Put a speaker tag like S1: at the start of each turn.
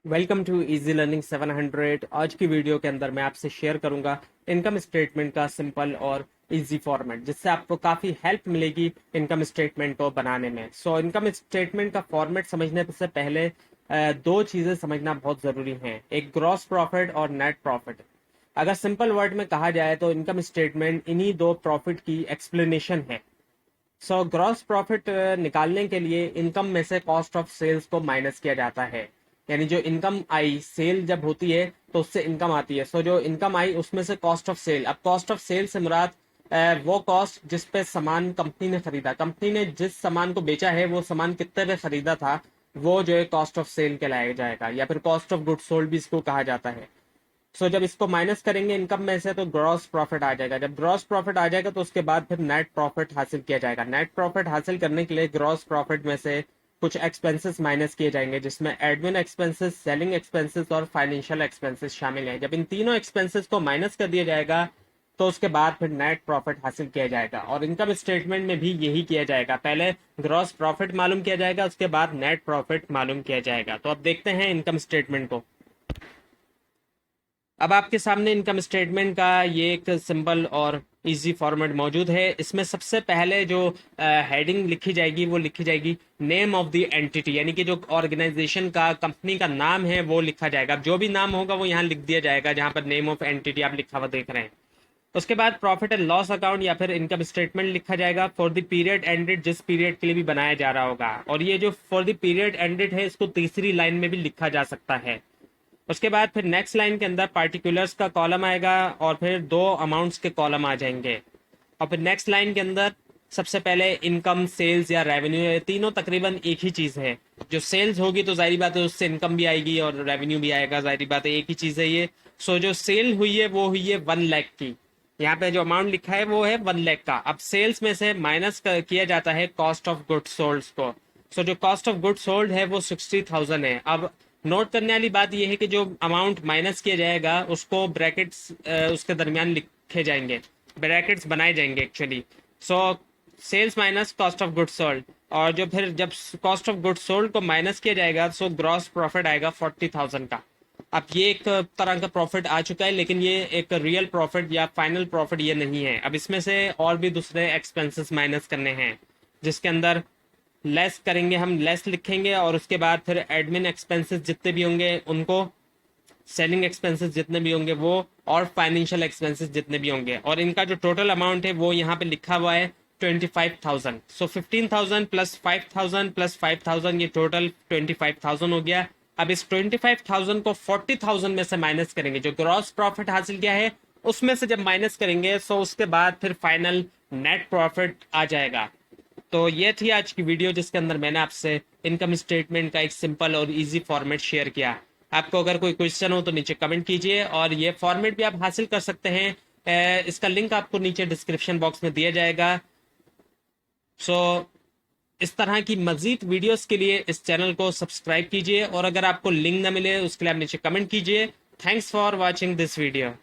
S1: Welcome to easy learning 700। आज की video के अंदर मैं आपसे शेयर करूंगा इनकम स्टेटमेंट का सिंपल और इजी फॉर्मेट, जिससे आपको काफ़ी हेल्प मिलेगी इनकम स्टेटमेंट को बनाने में। इनकम स्टेटमेंट का फॉर्मेट समझने से पहले दो चीज़ें समझना बहुत ज़रूरी हैं, एक ग्रॉस प्रॉफिट और नेट प्रॉफिट। अगर सिंपल वर्ड में कहा जाए तो इनकम स्टेटमेंट इन्हीं दो प्रॉफिट की एक्सप्लेनेशन है। ग्रॉस प्रॉफिट निकालने के लिए इनकम में से कॉस्ट ऑफ सेल्स को माइनस किया जाता है। यानी जो इनकम आई, सेल जब होती है तो उससे इनकम आती है। जो इनकम आई उसमें से कॉस्ट ऑफ सेल। अब कॉस्ट ऑफ सेल से मुराद वो कॉस्ट जिस पे सामान कंपनी ने खरीदा, कंपनी ने जिस सामान को बेचा है वो सामान कितने पे खरीदा था, वो जो है कॉस्ट ऑफ सेल कहलाया जाएगा, या फिर कॉस्ट ऑफ गुड सोल्ड भी इसको कहा जाता है। जब इसको माइनस करेंगे इनकम में से तो ग्रॉस प्रॉफिट आ जाएगा। जब ग्रॉस प्रॉफिट आ जाएगा तो उसके बाद फिर नेट प्रॉफिट हासिल किया जाएगा। नेट प्रॉफिट हासिल करने के लिए ग्रॉस प्रॉफिट में से कुछ एक्सपेंसेस माइनस किए जाएंगे, जिसमें एडमिन एक्सपेंसेस, सेलिंग एक्सपेंसेस और फाइनेंशियल एक्सपेंसेस शामिल हैं। जब इन तीनों एक्सपेंसेस को माइनस कर दिया जाएगा तो उसके बाद फिर नेट प्रॉफिट हासिल किया जाएगा। और इनकम स्टेटमेंट में भी यही किया जाएगा, पहले ग्रॉस प्रॉफिट मालूम किया जाएगा, उसके बाद नेट प्रॉफिट मालूम किया जाएगा। तो अब देखते हैं इनकम स्टेटमेंट को। अब आपके सामने इनकम स्टेटमेंट का ये एक सिंपल और इजी फॉर्मेट मौजूद है। इसमें सबसे पहले जो हेडिंग लिखी जाएगी वो लिखी जाएगी नेम ऑफ द एंटिटी, यानी कि जो ऑर्गेनाइजेशन का, कंपनी का नाम है वो लिखा जाएगा। अब जो भी नाम होगा वो यहाँ लिख दिया जाएगा, जहाँ पर नेम ऑफ एंटिटी आप लिखा हुआ देख रहे हैं। उसके बाद प्रॉफिट एंड लॉस अकाउंट या फिर इनकम स्टेटमेंट लिखा जाएगा फॉर द पीरियड एंडेड, जिस पीरियड के लिए भी बनाया जा रहा होगा। और ये जो फॉर द पीरियड एंडेड है इसको तीसरी लाइन में भी लिखा जा सकता है। उसके बाद फिर नेक्स्ट लाइन के अंदर पार्टिकुलर्स का कॉलम आएगा और फिर दो अमाउंट्स के कॉलम आ जाएंगे। और फिर नेक्स्ट लाइन के अंदर सबसे पहले इनकम, सेल्स या रेवेन्यू, ये तीनों तकरीबन एक ही चीज है। जो सेल्स होगी तो जाहिर बात है उससे इनकम भी आएगी और रेवेन्यू भी आएगा, जाहिर बात है एक ही चीज है ये। जो सेल हुई है वो हुई है 1 लाख की। यहाँ पे जो अमाउंट लिखा है वो है 1 लाख का। अब सेल्स में से माइनस किया जाता है कॉस्ट ऑफ गुड सोल्ड को। जो कॉस्ट ऑफ गुड सोल्ड है वो 60,000 है। अब नोट करने वाली बात यह है कि जो अमाउंट माइनस किया जाएगा उसको ब्रैकेट्स उसके दरमियान लिखे जाएंगे, ब्रैकेट्स बनाए जाएंगे actually. So sales minus cost of good sold, और जो फिर जब कॉस्ट ऑफ गुड सोल्ड को माइनस किया जाएगा सो ग्रॉस प्रॉफिट आएगा 40,000 का। अब ये एक तरह का प्रॉफिट आ चुका है, लेकिन ये एक रियल प्रॉफिट या फाइनल प्रॉफिट ये नहीं है। अब इसमें से और भी दूसरे एक्सपेंसेस माइनस करने हैं, जिसके अंदर लेस करेंगे, हम लेस लिखेंगे और उसके बाद फिर एडमिन एक्सपेंसेस जितने भी होंगे उनको, सेलिंग एक्सपेंसेस जितने भी होंगे वो, और फाइनेंशियल एक्सपेंसेस जितने भी होंगे। और इनका जो टोटल अमाउंट है वो यहाँ पे लिखा हुआ है 25,000। 15,000 प्लस 5,000 प्लस 5,000, ये टोटल 25,000 हो गया। अब इस 25,000 को 40,000 में से माइनस करेंगे, जो ग्रॉस प्रॉफिट हासिल किया है उसमें से जब माइनस करेंगे सो उसके बाद फिर फाइनल नेट प्रॉफिट आ जाएगा। तो ये थी आज की वीडियो, जिसके अंदर मैंने आपसे इनकम स्टेटमेंट का एक सिंपल और इजी फॉर्मेट शेयर किया। आपको अगर कोई क्वेश्चन हो तो नीचे कमेंट कीजिए, और ये फॉर्मेट भी आप हासिल कर सकते हैं। इसका लिंक आपको नीचे डिस्क्रिप्शन बॉक्स में दिया जाएगा। सो इस तरह की मजीद वीडियोस के लिए इस चैनल को सब्सक्राइब कीजिए, और अगर आपको लिंक ना मिले उसके लिए आप नीचे कमेंट कीजिए। Thanks for watching this video.